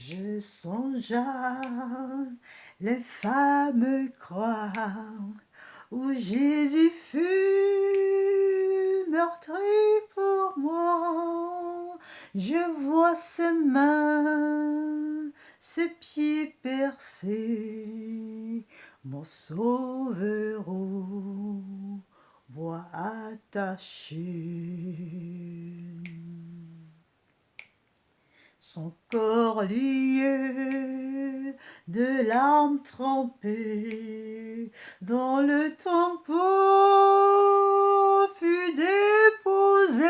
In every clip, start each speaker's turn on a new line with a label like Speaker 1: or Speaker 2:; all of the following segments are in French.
Speaker 1: Je songe à les fameux croix où Jésus fut meurtri pour moi. Je vois ses mains, ses pieds percés, mon sauveur au bois attaché. Son corps lié de larmes trempées dans le tombeau fut déposé,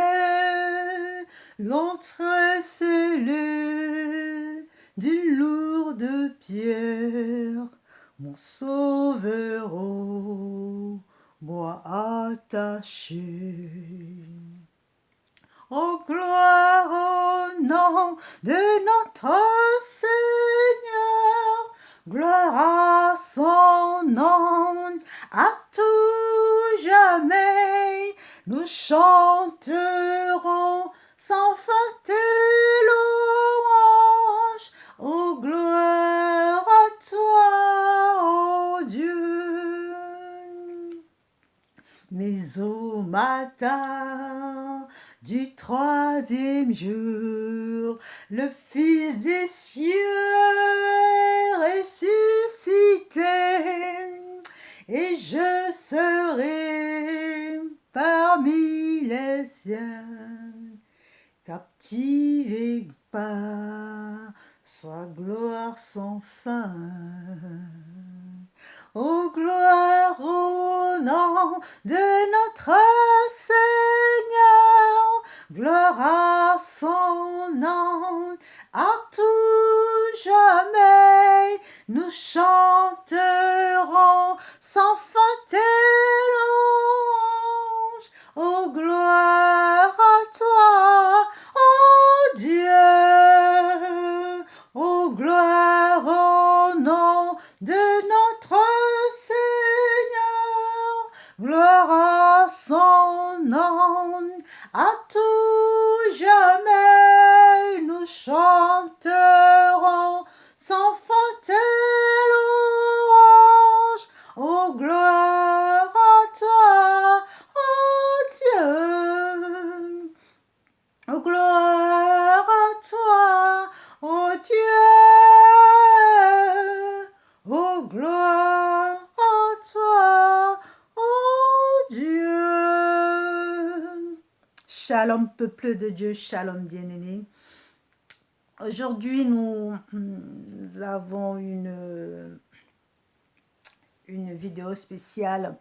Speaker 1: l'entrée scellée d'une lourde pierre, mon sauveur au bois attaché. Oh, gloire au nom de notre Seigneur, gloire à son nom, à tout jamais, nous chanterons sans fin tes louanges. Oh, gloire à toi, ô Dieu. Mais au matin du troisième jour, le Fils des cieux ressuscité, et je serai parmi les siens, captivé par sa gloire sans fin. Oh, gloire au nom de notre Seigneur, gloire à son nom, à tout jamais, nous chanterons sans fin tes louanges. Oh, gloire à toi, ô Dieu, oh, gloire au nom de notre Seigneur, gloire à son nom, à tout jamais, nous chanterons sans fin tes louanges. Oh, gloire à toi, ô Dieu, oh, gloire à toi, ô Dieu, oh, gloire à toi, ô Dieu. Shalom, peuple de Dieu, shalom, bien-aimés. Aujourd'hui, nous avons une vidéo spéciale.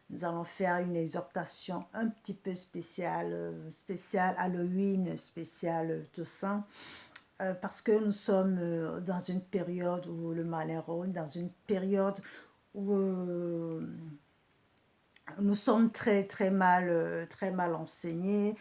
Speaker 1: Nous allons faire une exhortation un petit peu spéciale, spéciale Halloween, spéciale Toussaint. Parce que nous sommes dans une période où le mal est rôde, dans une période où nous sommes très mal enseignés.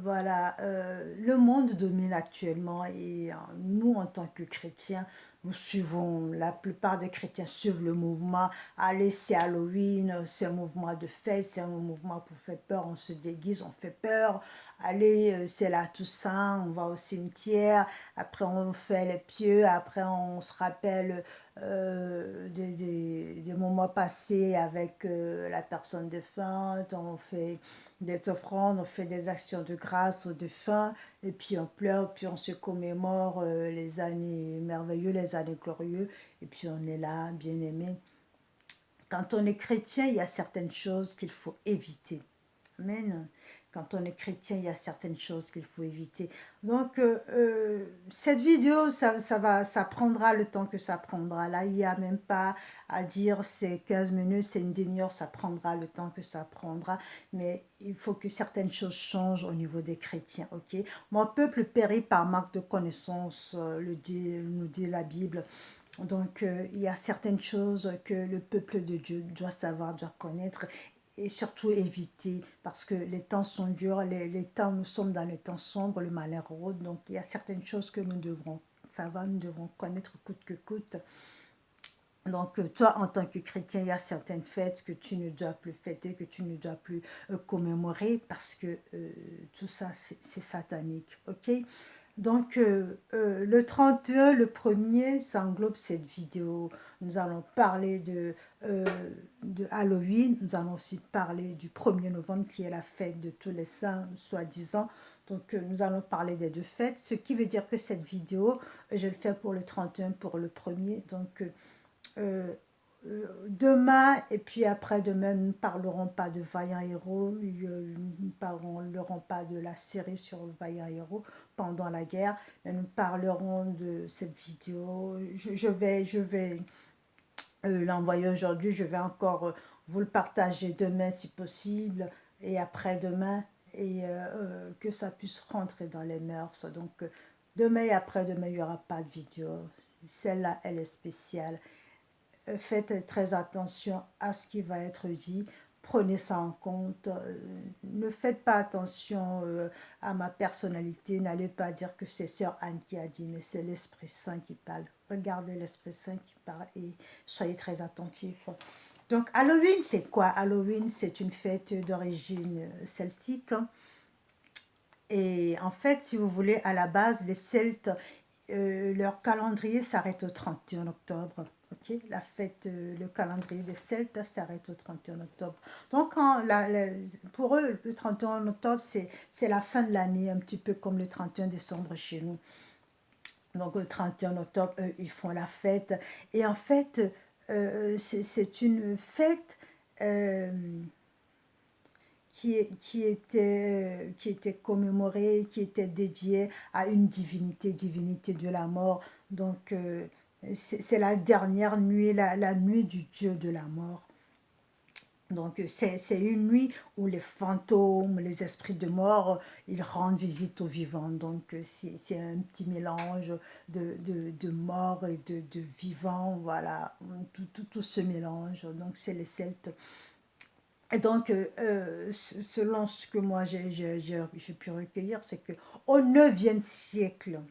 Speaker 1: Voilà, le monde domine actuellement et nous, en tant que chrétiens, nous suivons, la plupart des chrétiens suivent le mouvement. Allez, c'est Halloween, c'est un mouvement de fête, c'est un mouvement pour faire peur, on se déguise, on fait peur. Allez, c'est la Toussaint, on va au cimetière, après on fait les pieux, après on se rappelle des moments passés avec la personne défunte, on fait des offrandes, on fait des actions de grâce aux défunts, et puis on pleure, puis on se commémore les années merveilleuses, les années glorieuses, et puis on est là, bien aimé. Quand on est chrétien, il y a certaines choses qu'il faut éviter. Amen. Quand on est chrétien, il y a certaines choses qu'il faut éviter. Donc, cette vidéo, ça prendra le temps que ça prendra. Là, il n'y a même pas à dire c'est 15 minutes, c'est une demi-heure, ça prendra le temps que ça prendra. Mais il faut que certaines choses changent au niveau des chrétiens, ok? Mon peuple périt par manque de connaissance, nous dit la Bible. Donc, il y a certaines choses que le peuple de Dieu doit savoir, doit connaître et surtout éviter parce que les temps sont durs, les temps, nous sommes dans les temps sombres, le malheur rôde. Donc, il y a certaines choses que nous devrons savoir, nous devrons connaître coûte que coûte. Donc, toi, en tant que chrétien, il y a certaines fêtes que tu ne dois plus fêter, que tu ne dois plus commémorer parce que tout ça, c'est satanique, ok? Donc, le 31, le premier, ça englobe cette vidéo. Nous allons parler euh, de Halloween. Nous allons aussi parler du 1er novembre, qui est la fête de tous les saints, soi-disant. Donc, nous allons parler des deux fêtes. Ce qui veut dire que cette vidéo, je le fais pour le 31, pour le premier. Donc, euh, demain et puis après-demain, nous ne parlerons pas de Vaillant Héros, nous ne parlerons pas de la série sur le Vaillant Héros pendant la guerre, mais nous parlerons de cette vidéo. Je vais l'envoyer aujourd'hui, je vais encore vous le partager demain si possible et après-demain et que ça puisse rentrer dans les mœurs. Donc demain et après-demain, il n'y aura pas de vidéo. Celle-là, elle est spéciale. Faites très attention à ce qui va être dit, prenez ça en compte, ne faites pas attention à ma personnalité, n'allez pas dire que c'est sœur Anne qui a dit, mais c'est l'Esprit Saint qui parle. Regardez l'Esprit Saint qui parle et soyez très attentifs. Donc Halloween, c'est quoi? Halloween, c'est une fête d'origine celtique, hein. Et en fait, si vous voulez, à la base, les Celtes, leur calendrier s'arrête au 31 octobre. Okay, la fête, le calendrier des Celtes s'arrête au 31 octobre. Donc, pour eux, le 31 octobre, c'est la fin de l'année, un petit peu comme le 31 décembre chez nous. Donc, le 31 octobre, eux, ils font la fête. Et en fait, c'est une fête euh, qui était commémorée, qui était dédiée à une divinité, divinité de la mort. Donc, c'est la dernière nuit, la nuit du dieu de la mort. Donc, c'est une nuit où les fantômes, les esprits de mort, ils rendent visite aux vivants. Donc, c'est un petit mélange de mort et de vivants. Voilà, tout se mélange. Donc, c'est les Celtes. Et donc, selon ce que moi j'ai pu recueillir, c'est qu'au 9e siècle,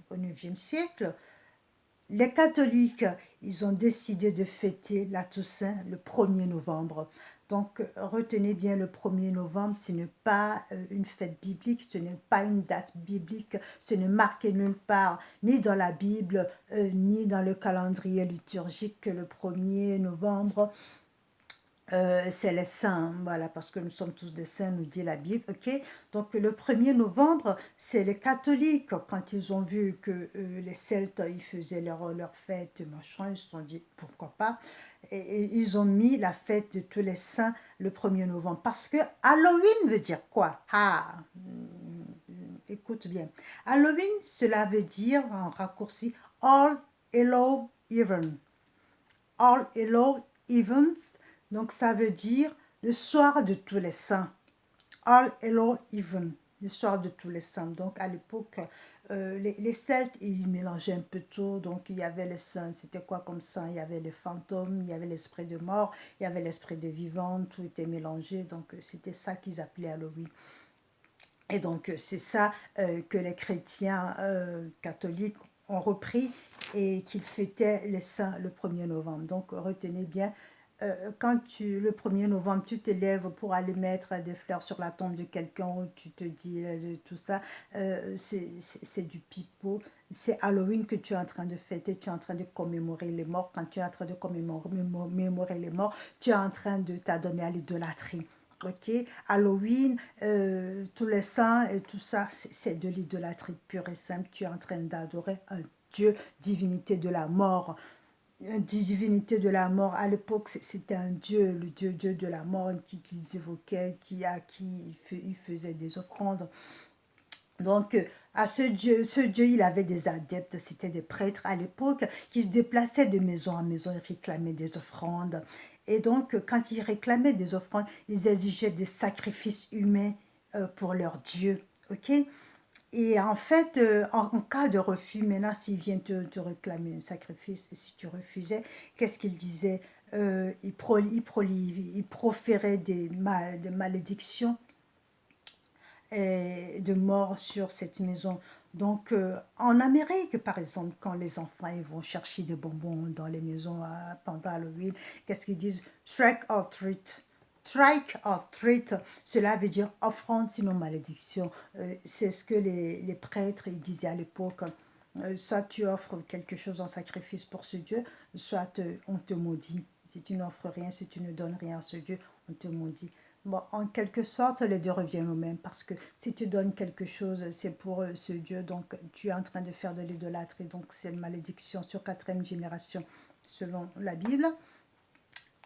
Speaker 1: les catholiques, ils ont décidé de fêter la Toussaint le 1er novembre. Donc, retenez bien, le 1er novembre, ce n'est pas une fête biblique, ce n'est pas une date biblique, ce n'est marqué nulle part, ni dans la Bible, ni dans le calendrier liturgique, que le 1er novembre, c'est les saints, voilà, parce que nous sommes tous des saints, nous dit la Bible, ok. Donc le 1er novembre, c'est les catholiques, quand ils ont vu que les Celtes, ils faisaient leur fête, machin, ils se sont dit, pourquoi pas, et ils ont mis la fête de tous les saints le 1er novembre, parce que Halloween veut dire quoi? Écoute bien, Halloween, cela veut dire, en raccourci, All Hallow Even. All Hallow Events, donc ça veut dire le soir de tous les saints. All Hallow Even, le soir de tous les saints. Donc à l'époque, les Celtes, ils mélangeaient un peu tout. Donc il y avait les saints, c'était quoi comme saints? Il y avait les fantômes, il y avait l'esprit de mort, il y avait l'esprit de vivant, tout était mélangé. Donc c'était ça qu'ils appelaient Halloween. Et donc c'est ça que les chrétiens catholiques ont repris et qu'ils fêtaient les saints le 1er novembre. Donc retenez bien, quand le 1er novembre, tu te lèves pour aller mettre des fleurs sur la tombe de quelqu'un, ou tu te dis tout ça, c'est du pipeau. C'est Halloween que tu es en train de fêter, tu es en train de commémorer les morts. Quand tu es en train de commémorer les morts, tu es en train de t'adonner à l'idolâtrie. Ok, Halloween, tous les saints et tout ça, c'est de l'idolâtrie pure et simple. Tu es en train d'adorer un Dieu, divinité de la mort. Une divinité de la mort. À l'époque, c'était un Dieu, le Dieu de la mort qu'ils évoquaient, à qui ils faisaient des offrandes. Donc, à ce Dieu, il avait des adeptes, c'était des prêtres à l'époque qui se déplaçaient de maison en maison et réclamaient des offrandes. Et donc, quand ils réclamaient des offrandes, ils exigeaient des sacrifices humains pour leur Dieu. Ok? Et en fait, en cas de refus, maintenant, s'il vient te réclamer un sacrifice, et si tu refusais, qu'est-ce qu'il disait? Il proférait des malédictions et de mort sur cette maison. Donc, en Amérique, par exemple, quand les enfants ils vont chercher des bonbons dans les maisons pendant Halloween, qu'est-ce qu'ils disent? Trick or treat. Trike or treat, cela veut dire offrande sinon malédiction. C'est ce que les prêtres ils disaient à l'époque. Soit tu offres quelque chose en sacrifice pour ce Dieu, soit on te maudit. Si tu n'offres rien, si tu ne donnes rien à ce Dieu, on te maudit. Bon, en quelque sorte, les deux reviennent au même parce que si tu donnes quelque chose, c'est pour ce Dieu, donc tu es en train de faire de l'idolâtrie, donc c'est une malédiction sur quatrième génération selon la Bible.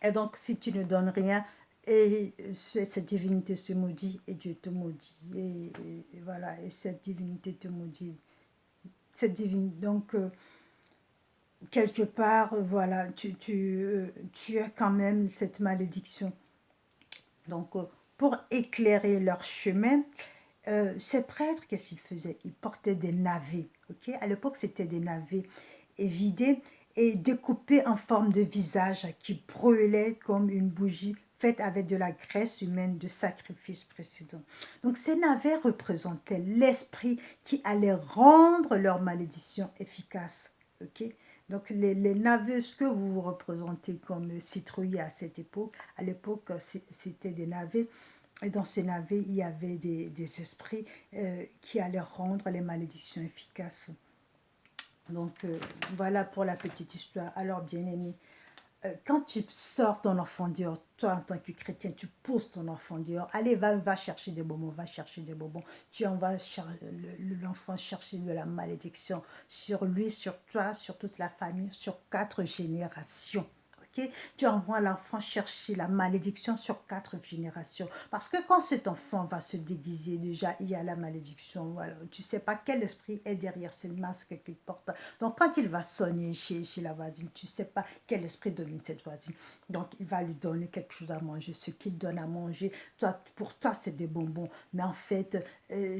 Speaker 1: Et donc, si tu ne donnes rien, et cette divinité se maudit et Dieu te maudit. Et voilà, et cette divinité te maudit. Cette divinité, donc, quelque part, voilà, tu as quand même cette malédiction. Donc, pour éclairer leur chemin, ces prêtres, qu'est-ce qu'ils faisaient? Ils portaient des navets. Okay? À l'époque, c'était des navets vidés et découpés en forme de visage qui brûlaient comme une bougie faite avec de la graisse humaine de sacrifice précédent. Donc, ces navets représentaient l'esprit qui allait rendre leur malédiction efficace. Okay? Donc, les navets, ce que vous représentez comme citrouilles à cette époque, à l'époque, c'était des navets. Et dans ces navets, il y avait des esprits qui allaient rendre les malédictions efficaces. Donc, voilà pour la petite histoire. Alors, bien-aimé, quand tu sors ton enfant dehors, toi en tant que chrétien, tu pousses ton enfant dehors. Allez, va chercher des bonbons, va chercher des bonbons. Tu envoies l'enfant chercher de la malédiction sur lui, sur toi, sur toute la famille, sur 4 générations. Okay? Tu envoies l'enfant chercher la malédiction sur 4 générations. Parce que quand cet enfant va se déguiser, déjà, il y a la malédiction. Voilà. Tu ne sais pas quel esprit est derrière ce masque qu'il porte. Donc, quand il va sonner chez la voisine, tu ne sais pas quel esprit domine cette voisine. Donc, il va lui donner quelque chose à manger. Ce qu'il donne à manger, toi, pour toi, c'est des bonbons. Mais en fait,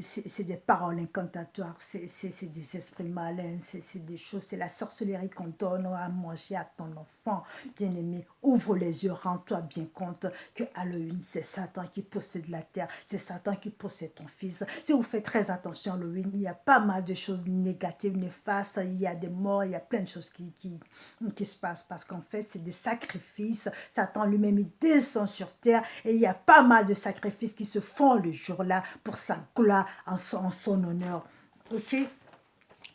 Speaker 1: c'est des paroles incantatoires. C'est des esprits malins. C'est des choses. C'est la sorcellerie qu'on donne à manger à ton enfant. Bien-aimé, ouvre les yeux, rends-toi bien compte que Halloween, c'est Satan qui possède la terre, c'est Satan qui possède ton fils. Si vous faites très attention à Halloween, il y a pas mal de choses négatives, néfastes, il y a des morts, il y a plein de choses qui se passent parce qu'en fait, c'est des sacrifices. Satan lui-même, il descend sur terre et il y a pas mal de sacrifices qui se font le jour-là pour sa gloire, en son honneur. Ok?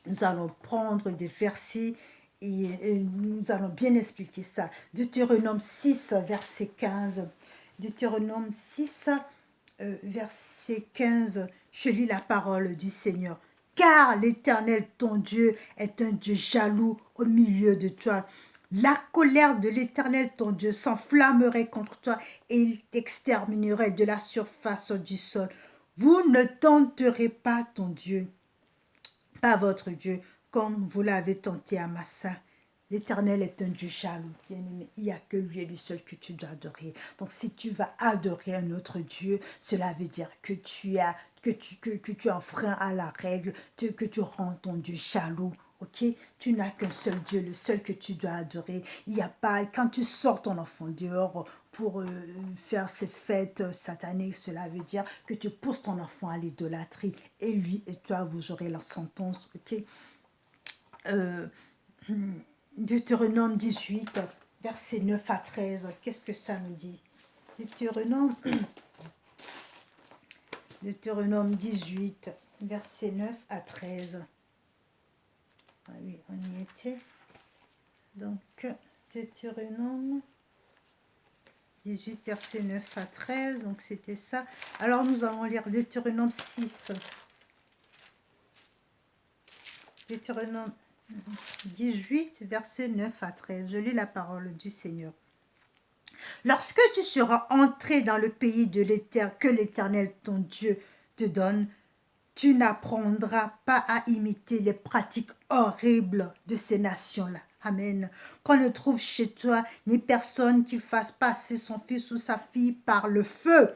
Speaker 1: Nous allons prendre des versets et nous allons bien expliquer ça. Deutéronome 6, verset 15. Deutéronome 6, verset 15. Je lis la parole du Seigneur. Car l'Éternel, ton Dieu, est un Dieu jaloux au milieu de toi. La colère de l'Éternel, ton Dieu, s'enflammerait contre toi et il t'exterminerait de la surface du sol. Vous ne tenterez pas ton Dieu, pas votre Dieu, comme vous l'avez tenté à Massa. L'Éternel est un Dieu jaloux, bien-aimé. Il n'y a que lui et lui seul que tu dois adorer. Donc, si tu vas adorer un autre Dieu, cela veut dire que tu as enfreins à la règle, que tu rends ton Dieu jaloux. Ok, tu n'as qu'un seul Dieu, le seul que tu dois adorer. Il n'y a pas, quand tu sors ton enfant dehors pour faire ces fêtes sataniques, cela veut dire que tu pousses ton enfant à l'idolâtrie. Et lui et toi, vous aurez la sentence. Ok. Deutéronome 18, versets 9 à 13. Qu'est-ce que ça nous dit? Deutéronome 18, versets 9 à 13. Ah oui, on y était. Donc, Deutéronome 18, versets 9 à 13. Donc, c'était ça. Alors, nous allons lire Deutéronome 6. Deutéronome 18, versets 9 à 13. Je lis la parole du Seigneur. Lorsque tu seras entré dans le pays de que l'Éternel, ton Dieu, te donne, tu n'apprendras pas à imiter les pratiques horribles de ces nations-là. Amen. Qu'on ne trouve chez toi ni personne qui fasse passer son fils ou sa fille par le feu.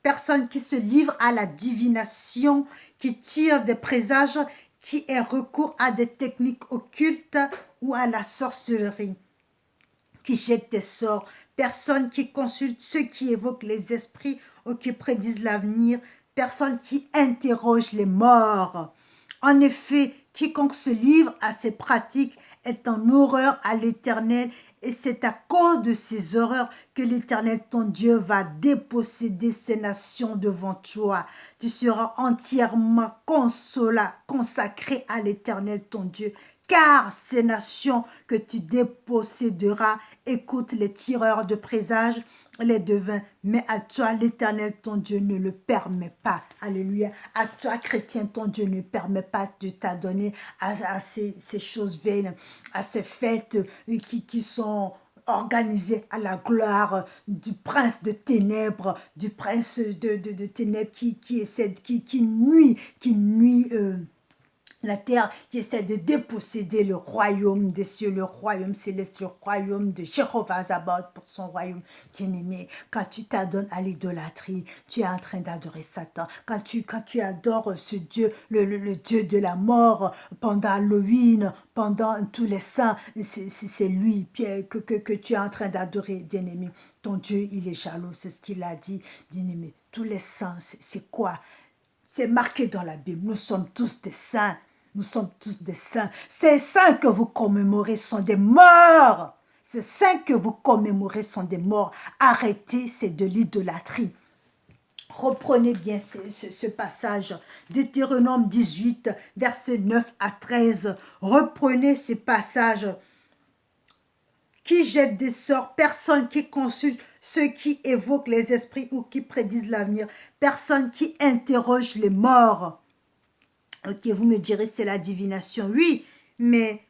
Speaker 1: Personne qui se livre à la divination, qui tire des présages, qui ait recours à des techniques occultes ou à la sorcellerie, qui jette des sorts, personne qui consulte ceux qui évoquent les esprits ou qui prédisent l'avenir, personne qui interroge les morts. En effet, Quiconque se livre à ces pratiques est en horreur à l'Éternel, et c'est à cause de ces horreurs que l'Éternel, ton Dieu, va déposséder ces nations devant toi. Tu seras entièrement consacré à l'Éternel, ton Dieu, car ces nations que tu déposséderas écoutent les tireurs de présages, les devins, mais à toi, l'Éternel, ton Dieu, ne le permet pas. Alléluia. À toi, chrétien, ton Dieu ne permet pas de t'adonner à ces choses vaines, à ces fêtes qui sont organisées à la gloire du prince de ténèbres, du prince de ténèbres qui nuit la terre, qui essaie de déposséder le royaume des cieux, le royaume céleste, le royaume de Jéhovah Sabaoth pour son royaume. Bien-aimé, quand tu t'adonnes à l'idolâtrie, tu es en train d'adorer Satan. Quand tu adores ce Dieu, le Dieu de la mort, pendant Halloween, pendant tous les saints, c'est lui que tu es en train d'adorer, bien-aimé. Ton Dieu, il est jaloux, c'est ce qu'il a dit, bien-aimé. Tous les saints, c'est quoi? C'est marqué dans la Bible, nous sommes tous des saints. Nous sommes tous des saints. Ces saints que vous commémorez sont des morts. Ces saints que vous commémorez sont des morts. Arrêtez, c'est de l'idolâtrie. Reprenez bien ce passage. Deutéronome 18, versets 9 à 13. Reprenez ce passage. Qui jette des sorts, personne qui consulte ceux qui évoquent les esprits ou qui prédisent l'avenir, personne qui interroge les morts. Ok, vous me direz, c'est la divination. Oui, mais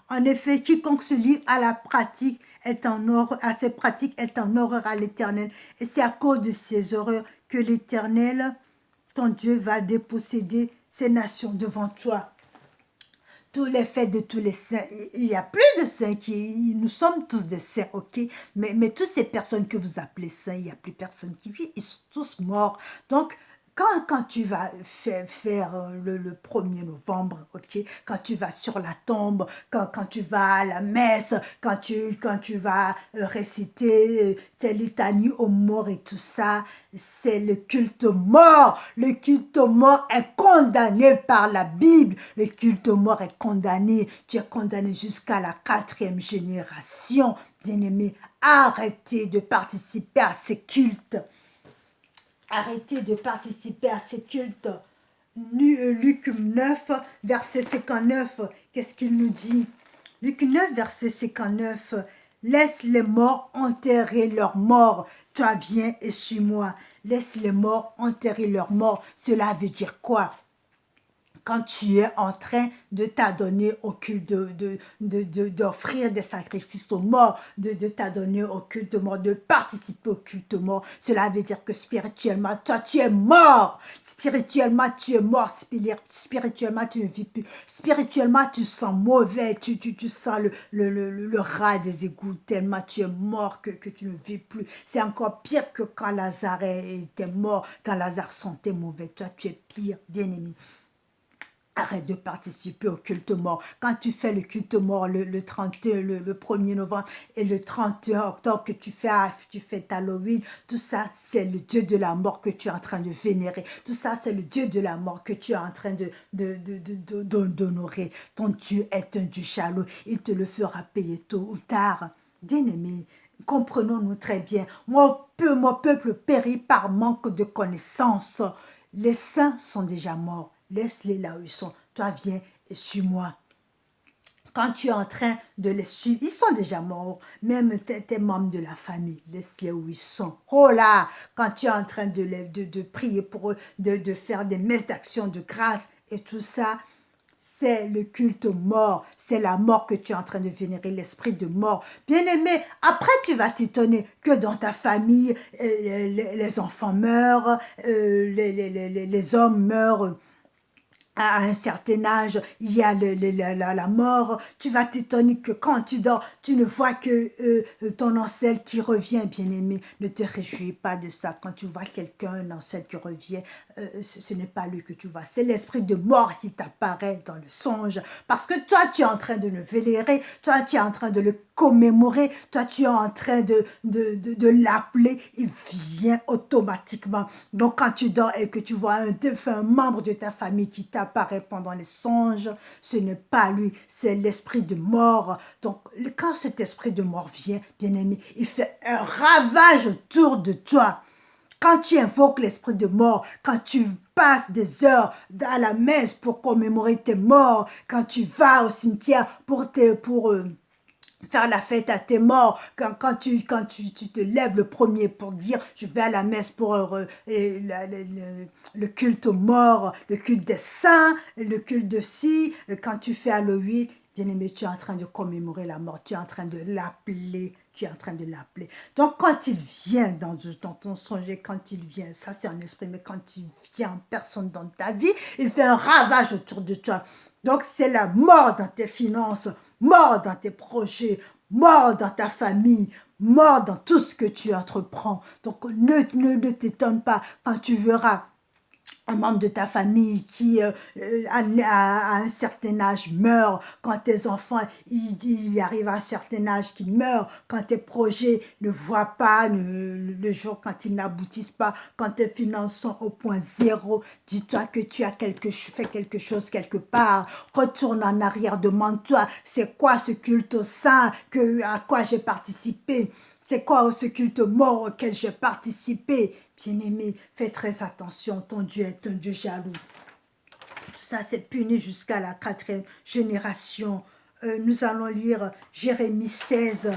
Speaker 1: en effet, quiconque se livre à la pratique est en horreur, à ces pratiques est en horreur à l'Éternel. Et c'est à cause de ces horreurs que l'Éternel, ton Dieu, va déposséder ces nations devant toi. Tous les faits de tous les saints, il n'y a plus de saints, nous sommes tous des saints, ok? Mais toutes ces personnes que vous appelez saints, il n'y a plus personne qui vit, ils sont tous morts. Donc, quand tu vas faire le 1er novembre, ok, quand tu vas sur la tombe, quand tu vas à la messe, quand tu vas réciter tes litanies aux morts et tout ça, c'est le culte mort. Le culte mort est condamné par la Bible. Le culte mort est condamné. Tu es condamné jusqu'à la 4e génération. Bien-aimé, arrêtez de participer à ces cultes. Arrêtez de participer à ces cultes. Luc 9, verset 59, qu'est-ce qu'il nous dit? Luc 9, verset 59, laisse les morts enterrer leurs morts. Toi, viens et suis-moi. Laisse les morts enterrer leurs morts. Cela veut dire quoi? Quand tu es en train de t'adonner au culte, d'offrir des sacrifices aux morts, de t'adonner au culte mort, de participer au culte mort, cela veut dire que spirituellement, toi, tu es mort. Spirituellement, tu es mort. Spirituellement, tu ne vis plus. Spirituellement, tu sens mauvais. Tu sens le ras des égouts tellement tu es mort que tu ne vis plus. C'est encore pire que quand Lazare était mort, quand Lazare sentait mauvais. Toi, tu es pire, bien-aimé. Arrête de participer au culte mort. Quand tu fais le culte mort le 1er novembre et le 31 octobre que tu fais Halloween, tout ça, c'est le Dieu de la mort que tu es en train de vénérer. Tout ça, c'est le Dieu de la mort que tu es en train d'honorer. Ton Dieu est un Dieu jaloux. Il te le fera payer tôt ou tard. Bien-aimé, comprenons-nous très bien. Mon peuple périt par manque de connaissances. Les saints sont déjà morts. Laisse-les là où ils sont. Toi, viens et suis-moi. Quand tu es en train de les suivre, ils sont déjà morts. Même tes membres de la famille, laisse-les où ils sont. Oh là, quand tu es en train de prier pour eux, de faire des messes d'action de grâce et tout ça, c'est le culte mort. C'est la mort que tu es en train de vénérer, l'esprit de mort. Bien-aimé, après tu vas t'étonner que dans ta famille, les enfants meurent, les hommes meurent à un certain âge, il y a la mort. Tu vas t'étonner que quand tu dors, tu ne vois que ton ancêtre qui revient, bien-aimé. Ne te réjouis pas de ça. Quand tu vois quelqu'un, un ancêtre qui revient, ce n'est pas lui que tu vois. C'est l'esprit de mort qui t'apparaît dans le songe. Parce que toi, tu es en train de le vénérer. Toi, tu es en train de le commémorer. Toi, tu es en train de l'appeler. Il vient automatiquement. Donc, quand tu dors et que tu vois un défunt membre de ta famille qui t'apparaît pendant les songes, ce n'est pas lui, c'est l'esprit de mort. Donc, quand cet esprit de mort vient, bien-aimé, il fait un ravage autour de toi. Quand tu invoques l'esprit de mort, quand tu passes des heures à la messe pour commémorer tes morts, quand tu vas au cimetière pour faire la fête à tes morts, quand tu te lèves le premier pour dire je vais à la messe pour le culte aux morts, le culte des saints, le culte de si, quand tu fais Halloween, bien-aimé, tu es en train de commémorer la mort, tu es en train de l'appeler, tu es en train de l'appeler. Donc quand il vient dans ton songe, quand il vient, ça c'est un esprit, mais quand il vient en personne dans ta vie, il fait un ravage autour de toi. Donc c'est la mort dans tes finances, mort dans tes projets, mort dans ta famille, mort dans tout ce que tu entreprends. Donc ne t'étonne pas quand tu verras un membre de ta famille qui, à un certain âge, meurt, quand tes enfants, il arrive à un certain âge qu'ils meurent, quand tes projets ne voient pas le jour, quand ils n'aboutissent pas, quand tes finances sont au point zéro, dis-toi que tu as fait quelque chose quelque part, retourne en arrière, demande-toi, c'est quoi ce culte au saint, à quoi j'ai participé, c'est quoi ce culte mort auquel j'ai participé? Bien-aimé, fais très attention, ton Dieu est un Dieu jaloux. Tout ça, c'est puni jusqu'à la 4e génération. Nous allons lire Jérémie 16.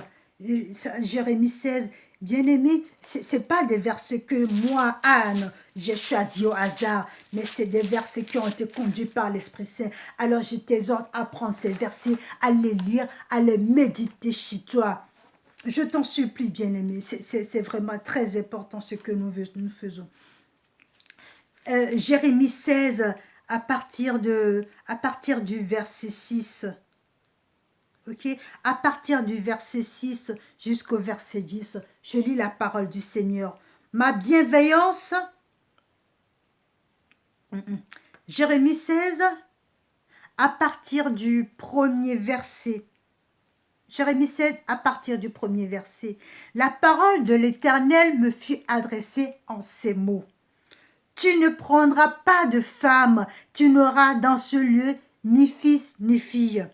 Speaker 1: Jérémie 16, bien-aimé, ce n'est pas des versets que moi, Anne, j'ai choisis au hasard, mais c'est des versets qui ont été conduits par l'Esprit Saint. Alors je t'exhorte à prendre ces versets, à les lire, à les méditer chez toi. Je t'en supplie, bien-aimé, c'est vraiment très important ce que nous faisons. Jérémie 16, à partir du verset 6. Ok, à partir du verset 6 jusqu'au verset 10, je lis la parole du Seigneur. Ma bienveillance, Jérémie 16, à partir du premier verset. Jérémie 16, à partir du premier verset. La parole de l'Éternel me fut adressée en ces mots. Tu ne prendras pas de femme, tu n'auras dans ce lieu ni fils ni fille.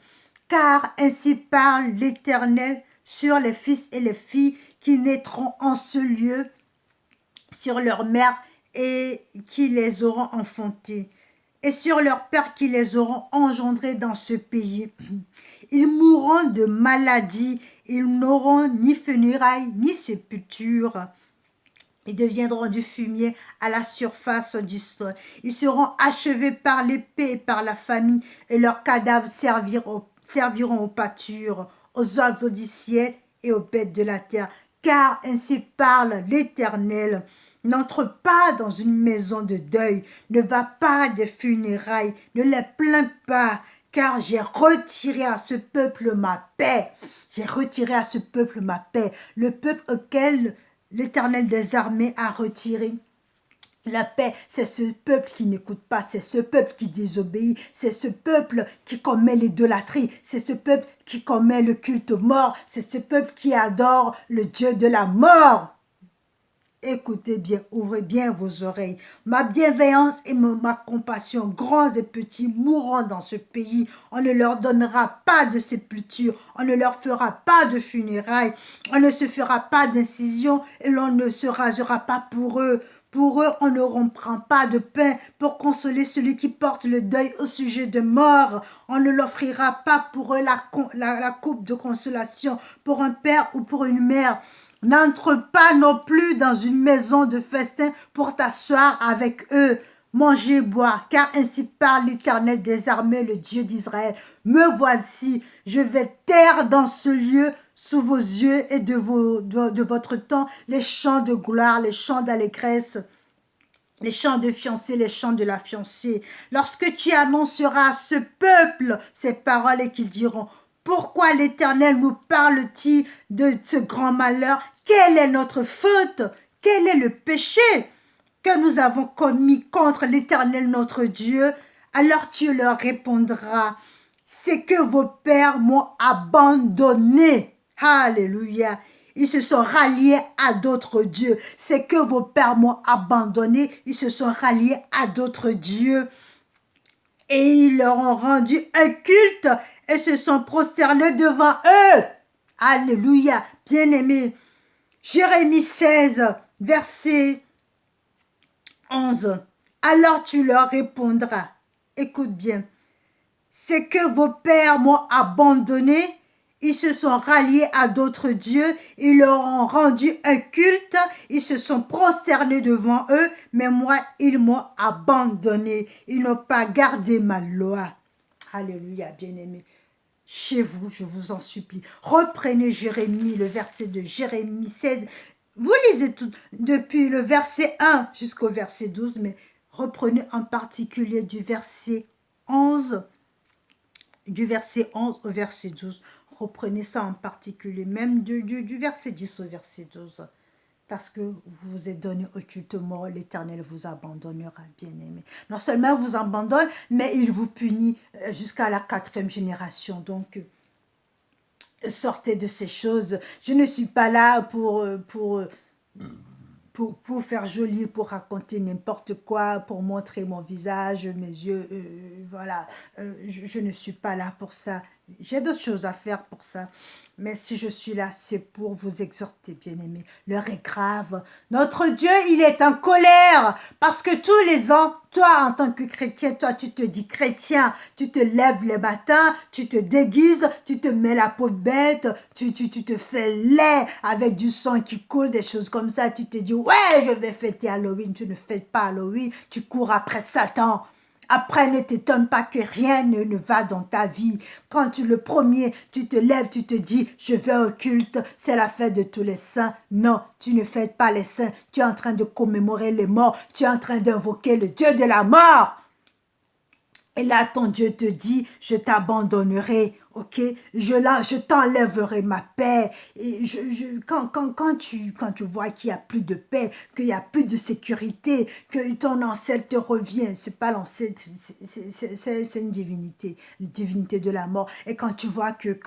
Speaker 1: Car ainsi parle l'Éternel sur les fils et les filles qui naîtront en ce lieu, sur leurs mères et qui les auront enfantés, et sur leurs pères qui les auront engendrés dans ce pays. Ils mourront de maladie, ils n'auront ni funérailles ni sépulture. Ils deviendront du fumier à la surface du sol. Ils seront achevés par l'épée et par la famine, et leurs cadavres serviront aux pâtures, aux oiseaux du ciel et aux bêtes de la terre. Car ainsi parle l'Éternel. N'entre pas dans une maison de deuil, ne va pas des funérailles, ne les plains pas, car j'ai retiré à ce peuple ma paix. J'ai retiré à ce peuple ma paix, le peuple auquel l'Éternel des armées a retiré la paix. C'est ce peuple qui n'écoute pas, c'est ce peuple qui désobéit, c'est ce peuple qui commet l'idolâtrie, c'est ce peuple qui commet le culte mort, c'est ce peuple qui adore le Dieu de la mort. Écoutez bien, ouvrez bien vos oreilles. Ma bienveillance et ma compassion, grands et petits, mourront dans ce pays. On ne leur donnera pas de sépulture, on ne leur fera pas de funérailles, on ne se fera pas d'incision et l'on ne se rasera pas pour eux. Pour eux, on ne rompra pas de pain pour consoler celui qui porte le deuil au sujet de mort. On ne l'offrira pas pour eux la coupe de consolation pour un père ou pour une mère. N'entre pas non plus dans une maison de festin pour t'asseoir avec eux. Mangez, bois, car ainsi parle l'Éternel des armées, le Dieu d'Israël. Me voici, je vais taire dans ce lieu sous vos yeux et de votre temps les chants de gloire, les chants d'allégresse, les chants de fiancé, les chants de la fiancée. Lorsque tu annonceras à ce peuple ces paroles et qu'ils diront, pourquoi l'Éternel nous parle-t-il de ce grand malheur? Quelle est notre faute? Quel est le péché que nous avons commis contre l'Éternel notre Dieu? Alors tu leur répondras, c'est que vos pères m'ont abandonné. Alléluia. Ils se sont ralliés à d'autres dieux. C'est que vos pères m'ont abandonné. Ils se sont ralliés à d'autres dieux. Et ils leur ont rendu un culte et se sont prosternés devant eux. Alléluia. Bien-aimés. Jérémie 16, verset 11. Alors tu leur répondras. Écoute bien. C'est que vos pères m'ont abandonné. Ils se sont ralliés à d'autres dieux, ils leur ont rendu un culte, ils se sont prosternés devant eux, mais moi, ils m'ont abandonné. Ils n'ont pas gardé ma loi. Alléluia, bien-aimés. Chez vous, je vous en supplie, reprenez Jérémie, le verset de Jérémie 16. Vous lisez tout, depuis le verset 1 jusqu'au verset 12, mais reprenez en particulier du verset 11 au verset 12. Reprenez ça en particulier, même du verset 10 au verset 12. Parce que vous vous êtes donné au culte mort, l'Éternel vous abandonnera, bien-aimé. Non seulement vous abandonne, mais il vous punit jusqu'à la 4e génération. Donc, sortez de ces choses. Je ne suis pas là pour faire joli, pour raconter n'importe quoi, pour montrer mon visage, mes yeux, voilà. Je ne suis pas là pour ça. J'ai d'autres choses à faire pour ça. Mais si je suis là, c'est pour vous exhorter, bien-aimés. L'heure est grave. Notre Dieu, il est en colère. Parce que tous les ans, toi, en tant que chrétien, toi, tu te dis chrétien. Tu te lèves les matins, tu te déguises, tu te mets la peau de bête, tu te fais laid avec du sang qui coule, des choses comme ça. Tu te dis, ouais, je vais fêter Halloween. Tu ne fêtes pas Halloween. Tu cours après Satan. Après, ne t'étonne pas que rien ne va dans ta vie. Quand le premier, tu te lèves, tu te dis, je vais au culte, c'est la fête de tous les saints. Non, tu ne fêtes pas les saints. Tu es en train de commémorer les morts. Tu es en train d'invoquer le Dieu de la mort. Et là, ton Dieu te dit, je t'abandonnerai, ok? Je t'enlèverai ma paix. Et quand tu vois qu'il n'y a plus de paix, qu'il n'y a plus de sécurité, que ton ancêtre te revient, c'est pas l'ancêtre, c'est une divinité de la mort. Et quand tu vois qu'il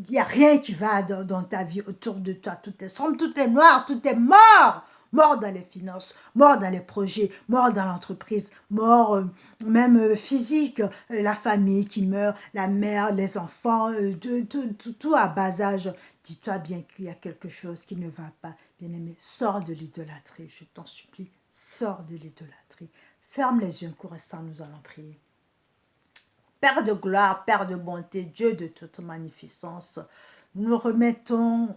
Speaker 1: n'y a rien qui va dans ta vie autour de toi, tout est sombre, tout est noir, tout est mort. Mort dans les finances, mort dans les projets, mort dans l'entreprise, mort même physique, la famille qui meurt, la mère, les enfants, tout à bas âge. Dis-toi bien qu'il y a quelque chose qui ne va pas. Bien-aimé, sors de l'idolâtrie, je t'en supplie, sors de l'idolâtrie. Ferme les yeux un court instant, nous allons prier. Père de gloire, Père de bonté, Dieu de toute magnificence, nous remettons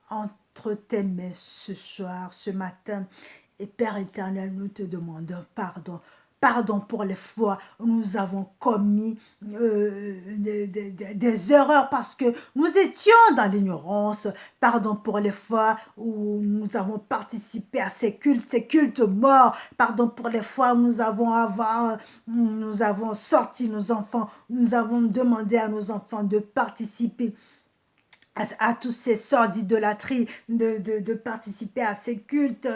Speaker 1: entre tes mains ce soir, ce matin. Et Père éternel, nous te demandons pardon. Pardon pour les fois où nous avons commis des erreurs parce que nous étions dans l'ignorance. Pardon pour les fois où nous avons participé à ces cultes morts. Pardon pour les fois où nous avons sorti nos enfants, nous avons demandé à nos enfants de participer à tous ces sortes d'idolâtrie, de participer à ces cultes,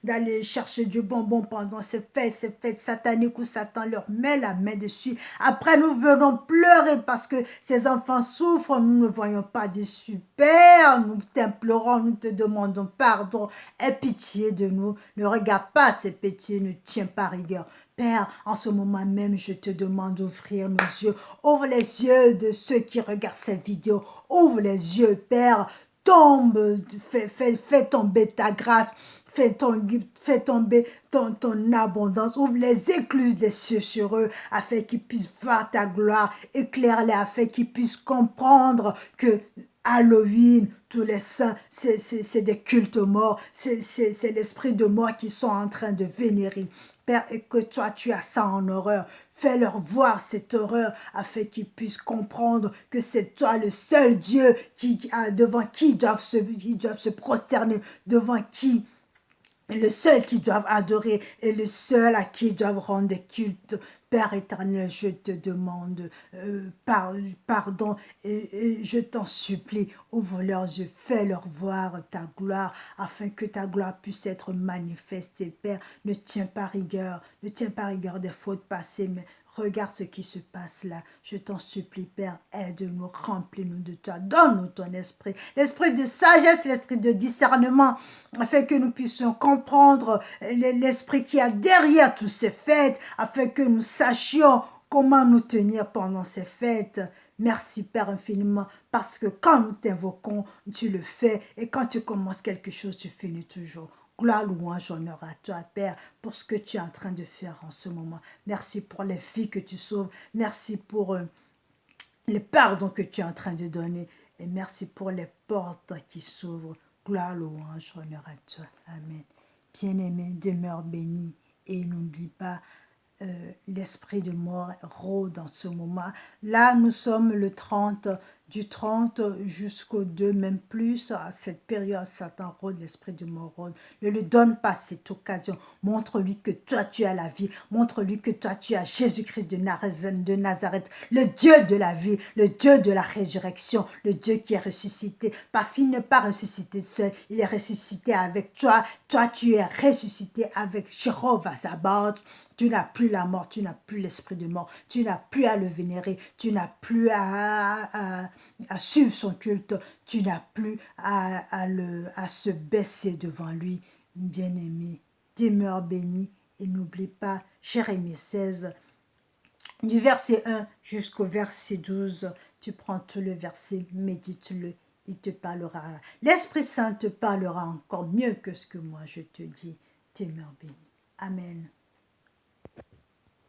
Speaker 1: d'aller chercher du bonbon pendant ces fêtes sataniques où Satan leur met la main dessus. Après, nous venons pleurer parce que ces enfants souffrent, nous ne voyons pas d'issue. Père, nous t'implorons, nous te demandons pardon, aie pitié de nous. Ne regarde pas ces péchés, ne tiens pas rigueur. Père, en ce moment même, je te demande d'ouvrir nos yeux. Ouvre les yeux de ceux qui regardent cette vidéo. Ouvre les yeux, Père. Tombe, fais tomber ta grâce. Fais tomber ton abondance. Ouvre les écluses des cieux sur eux afin qu'ils puissent voir ta gloire. Éclaire-les afin qu'ils puissent comprendre que Halloween, tous les saints, c'est des cultes morts. C'est l'esprit de mort qui sont en train de vénérer. Père, et que toi, tu as ça en horreur. Fais-leur voir cette horreur afin qu'ils puissent comprendre que c'est toi le seul Dieu devant qui ils doivent se prosterner, devant qui le seul qui doivent adorer et le seul à qui ils doivent rendre des cultes. Père éternel, je te demande pardon et je t'en supplie, ouvre leurs yeux, fais-leur voir ta gloire afin que ta gloire puisse être manifestée. Père, ne tiens pas rigueur des fautes passées, mais regarde ce qui se passe là. Je t'en supplie, Père, aide-nous, remplis-nous de toi, donne-nous ton esprit, l'esprit de sagesse, l'esprit de discernement, afin que nous puissions comprendre l'esprit qui a derrière toutes ces fêtes, afin que nous sachions comment nous tenir pendant ces fêtes. Merci Père infiniment, parce que quand nous t'invoquons, tu le fais, et quand tu commences quelque chose, tu finis toujours. Gloire, louange, honneur à toi, Père, pour ce que tu es en train de faire en ce moment. Merci pour les filles que tu sauves. Merci pour les pardons que tu es en train de donner. Et merci pour les portes qui s'ouvrent. Gloire, louange, honneur à toi. Amen. Bien-aimé, demeure béni et n'oublie pas, l'esprit de mort rôde en ce moment. Là, nous sommes le 30, du 30 jusqu'au 2, même plus. À cette période, Satan rôde, l'esprit de mort rôde. Ne lui donne pas cette occasion. Montre-lui que toi, tu as la vie. Montre-lui que toi, tu as Jésus-Christ de Nazareth, le Dieu de la vie, le Dieu de la résurrection, le Dieu qui est ressuscité. Parce qu'il n'est pas ressuscité seul, il est ressuscité avec toi. Toi, tu es ressuscité avec Jéhovah Sabaoth. Tu n'as plus la mort, tu n'as plus l'esprit de mort, tu n'as plus à le vénérer, tu n'as plus à suivre son culte, tu n'as plus à se baisser devant lui. Bien-aimé, demeure béni et n'oublie pas Jérémie 16, du verset 1 jusqu'au verset 12. Tu prends tout le verset, médite-le, il te parlera. L'Esprit Saint te parlera encore mieux que ce que moi je te dis. Demeure béni. Amen.